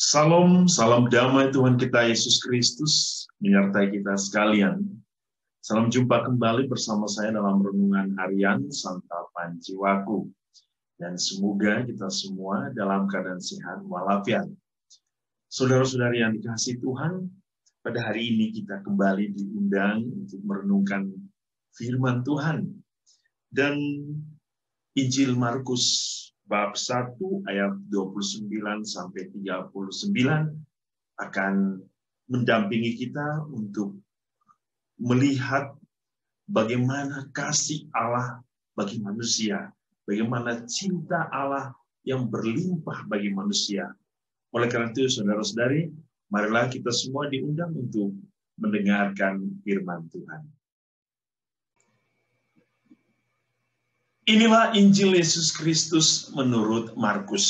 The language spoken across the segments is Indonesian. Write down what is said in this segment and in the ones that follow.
Salam, salam damai Tuhan kita Yesus Kristus menyertai kita sekalian. Salam jumpa kembali bersama saya dalam renungan harian Santapan Jiwaku. Dan semoga kita semua dalam keadaan sehat walafiat. Saudara-saudari yang dikasihi Tuhan, pada hari ini kita kembali diundang untuk merenungkan firman Tuhan. Dan Injil Markus bab 1 ayat 29 sampai 39 akan mendampingi kita untuk melihat bagaimana kasih Allah bagi manusia, bagaimana cinta Allah yang berlimpah bagi manusia. Oleh karena itu, saudara-saudari, marilah kita semua diundang untuk mendengarkan firman Tuhan. Inilah Injil Yesus Kristus menurut Markus.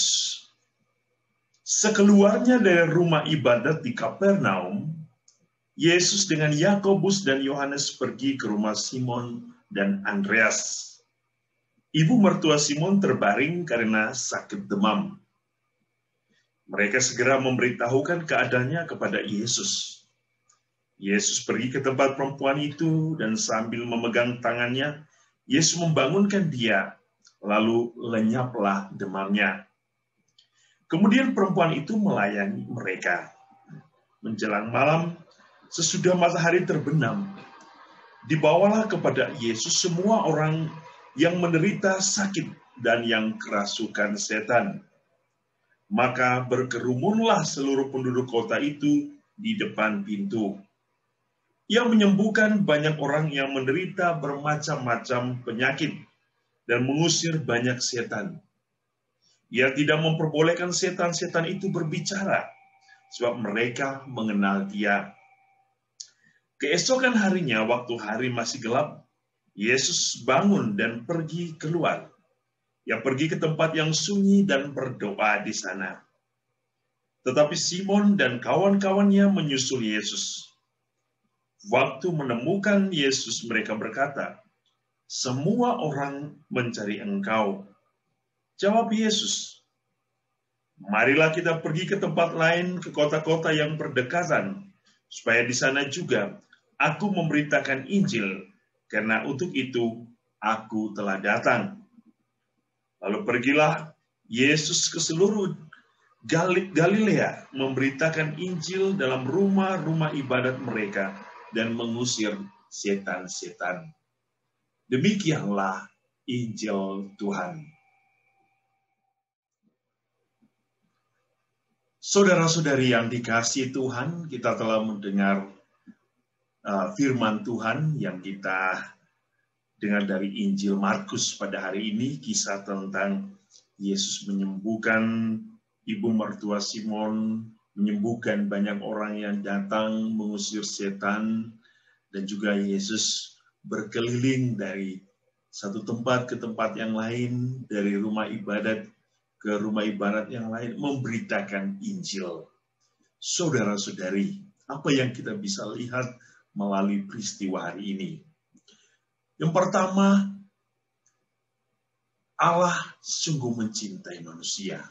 Sekeluarnya dari rumah ibadat di Kapernaum, Yesus dengan Yakobus dan Yohanes pergi ke rumah Simon dan Andreas. Ibu mertua Simon terbaring karena sakit demam. Mereka segera memberitahukan keadaannya kepada Yesus. Yesus pergi ke tempat perempuan itu dan sambil memegang tangannya, Yesus membangunkan dia, lalu lenyaplah demamnya. Kemudian perempuan itu melayani mereka. Menjelang malam, sesudah matahari terbenam, dibawalah kepada Yesus semua orang yang menderita sakit dan yang kerasukan setan. Maka berkerumunlah seluruh penduduk kota itu di depan pintu. Ia menyembuhkan banyak orang yang menderita bermacam-macam penyakit dan mengusir banyak setan. Ia tidak memperbolehkan setan-setan itu berbicara, sebab mereka mengenal Dia. Keesokan harinya, waktu hari masih gelap, Yesus bangun dan pergi keluar. Ia pergi ke tempat yang sunyi dan berdoa di sana. Tetapi Simon dan kawan-kawannya menyusul Yesus. Waktu menemukan Yesus, mereka berkata, "Semua orang mencari Engkau." Jawab Yesus, "Marilah kita pergi ke tempat lain, ke kota-kota yang berdekatan, supaya di sana juga aku memberitakan Injil, karena untuk itu aku telah datang." Lalu pergilah Yesus ke seluruh Galilea, memberitakan Injil dalam rumah-rumah ibadat mereka, dan mengusir setan-setan. Demikianlah Injil Tuhan. Saudara-saudari yang dikasihi Tuhan, kita telah mendengar firman Tuhan yang kita dengar dari Injil Markus pada hari ini, kisah tentang Yesus menyembuhkan ibu mertua Simon, menyembuhkan banyak orang yang datang, mengusir setan, dan juga Yesus berkeliling dari satu tempat ke tempat yang lain, dari rumah ibadat ke rumah ibadat yang lain, memberitakan Injil. Saudara-saudari, apa yang kita bisa lihat melalui peristiwa hari ini? Yang pertama, Allah sungguh mencintai manusia.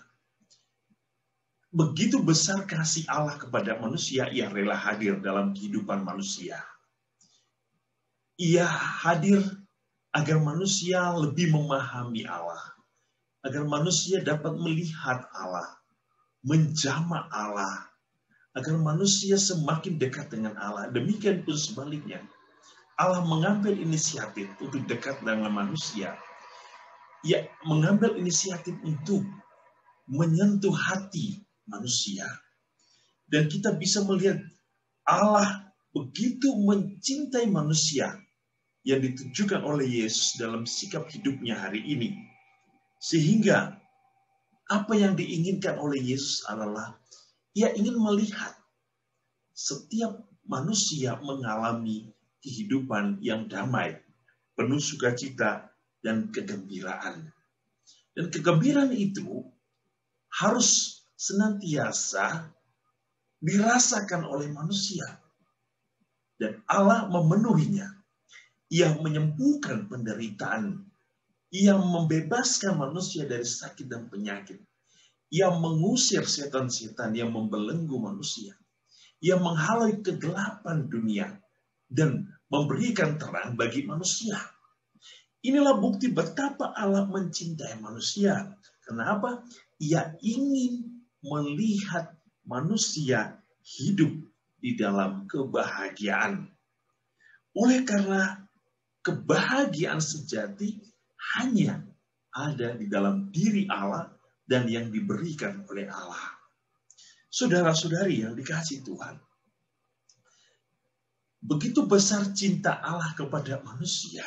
Begitu besar kasih Allah kepada manusia, Ia rela hadir dalam kehidupan manusia. Ia hadir agar manusia lebih memahami Allah, agar manusia dapat melihat Allah, menjamah Allah, agar manusia semakin dekat dengan Allah. Demikian pun sebaliknya, Allah mengambil inisiatif untuk dekat dengan manusia. Ia mengambil inisiatif untuk menyentuh hati manusia. Dan kita bisa melihat Allah begitu mencintai manusia yang ditunjukkan oleh Yesus dalam sikap hidupnya hari ini. Sehingga apa yang diinginkan oleh Yesus adalah Ia ingin melihat setiap manusia mengalami kehidupan yang damai, penuh sukacita dan kegembiraan. Dan kegembiraan itu harus senantiasa dirasakan oleh manusia. Dan Allah memenuhinya. Ia menyembuhkan penderitaan. Ia membebaskan manusia dari sakit dan penyakit. Ia mengusir setan-setan yang membelenggu manusia. Ia menghalau kegelapan dunia dan memberikan terang bagi manusia. Inilah bukti betapa Allah mencintai manusia. Kenapa? Ia ingin melihat manusia hidup di dalam kebahagiaan. Oleh karena kebahagiaan sejati hanya ada di dalam diri Allah dan yang diberikan oleh Allah. Saudara-saudari yang dikasihi Tuhan, begitu besar cinta Allah kepada manusia.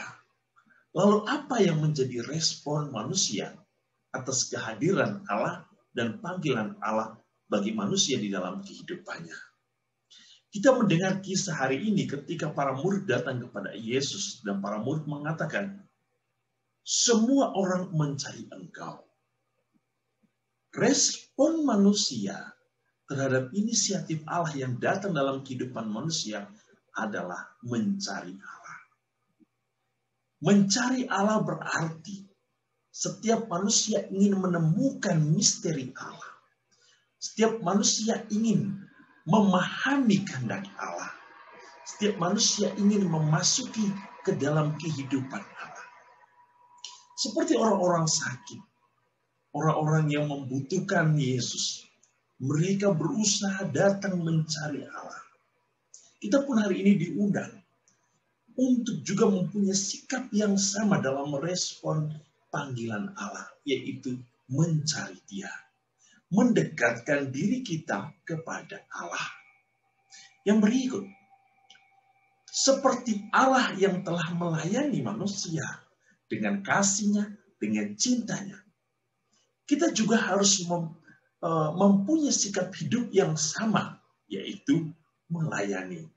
Lalu apa yang menjadi respon manusia atas kehadiran Allah dan panggilan Allah bagi manusia di dalam kehidupannya? Kita mendengar kisah hari ini ketika para murid datang kepada Yesus dan para murid mengatakan, semua orang mencari Engkau. Respon manusia terhadap inisiatif Allah yang datang dalam kehidupan manusia adalah mencari Allah. Mencari Allah berarti setiap manusia ingin menemukan misteri Allah. Setiap manusia ingin memahami kehendak Allah. Setiap manusia ingin memasuki ke dalam kehidupan Allah. Seperti orang-orang sakit, orang-orang yang membutuhkan Yesus, mereka berusaha datang mencari Allah. Kita pun hari ini diundang untuk juga mempunyai sikap yang sama dalam merespon panggilan Allah, yaitu mencari Dia, mendekatkan diri kita kepada Allah. Yang berikut, seperti Allah yang telah melayani manusia dengan kasih-Nya, dengan cintanya, kita juga harus mempunyai sikap hidup yang sama, yaitu melayani.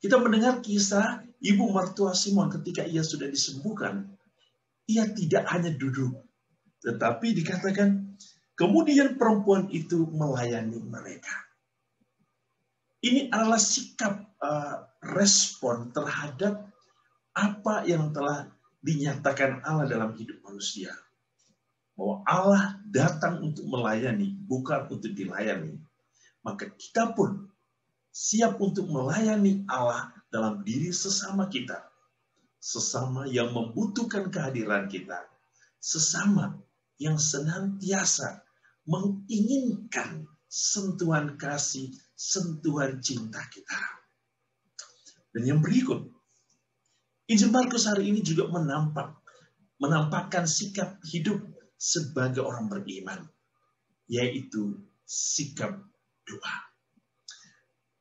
Kita mendengar kisah ibu mertua Simon ketika ia sudah disembuhkan. Ia tidak hanya duduk, tetapi dikatakan kemudian perempuan itu melayani mereka. Ini adalah sikap respon terhadap apa yang telah dinyatakan Allah dalam hidup manusia. Bahwa Allah datang untuk melayani, bukan untuk dilayani. Maka kita pun siap untuk melayani Allah dalam diri sesama kita. Sesama yang membutuhkan kehadiran kita. Sesama yang senantiasa menginginkan sentuhan kasih, sentuhan cinta kita. Dan yang berikut, Injil Markus hari ini juga menampakkan sikap hidup sebagai orang beriman, yaitu sikap doa.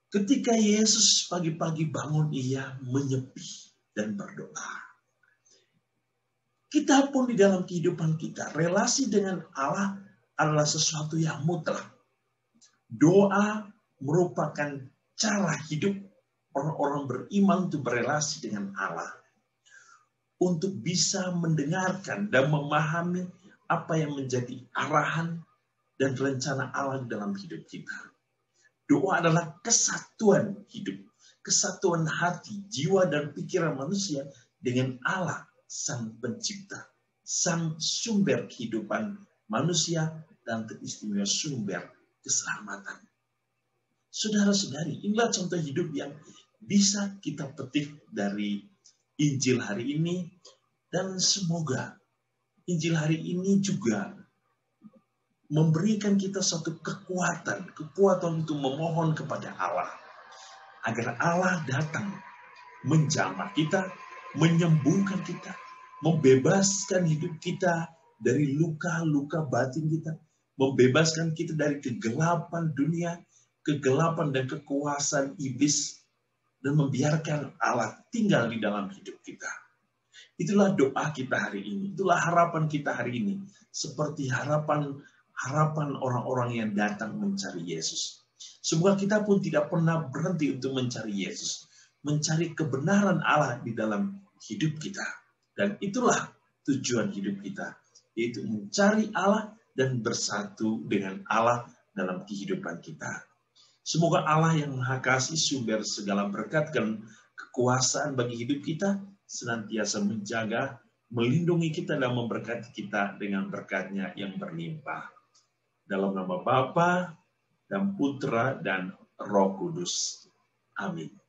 Ketika Yesus pagi-pagi bangun, ia menyepi dan berdoa. Kita pun di dalam kehidupan kita, relasi dengan Allah adalah sesuatu yang mutlak. Doa merupakan cara hidup orang-orang beriman untuk berelasi dengan Allah. Untuk bisa mendengarkan dan memahami apa yang menjadi arahan dan rencana Allah dalam hidup kita. Doa adalah kesatuan hidup, kesatuan hati, jiwa, dan pikiran manusia dengan Allah, Sang Pencipta, Sang Sumber kehidupan manusia, dan teristimewa sumber keselamatan. Saudara-saudari, inilah contoh hidup yang bisa kita petik dari Injil hari ini, dan semoga Injil hari ini juga memberikan kita satu kekuatan untuk memohon kepada Allah, agar Allah datang menjamah kita, menyembuhkan kita, membebaskan hidup kita dari luka-luka batin kita, membebaskan kita dari kegelapan dunia, kegelapan dan kekuasaan iblis, dan membiarkan Allah tinggal di dalam hidup kita. Itulah doa kita hari ini, itulah harapan kita hari ini, seperti harapan orang-orang yang datang mencari Yesus. Semoga kita pun tidak pernah berhenti untuk mencari Yesus, mencari kebenaran Allah di dalam hidup kita. Dan itulah tujuan hidup kita, yaitu mencari Allah dan bersatu dengan Allah dalam kehidupan kita. Semoga Allah yang Maha Kasih, sumber segala berkat dan kekuasaan bagi hidup kita, senantiasa menjaga, melindungi kita dan memberkati kita dengan berkat-Nya yang berlimpah. Dalam nama Bapa dan Putra dan Roh Kudus. Amin.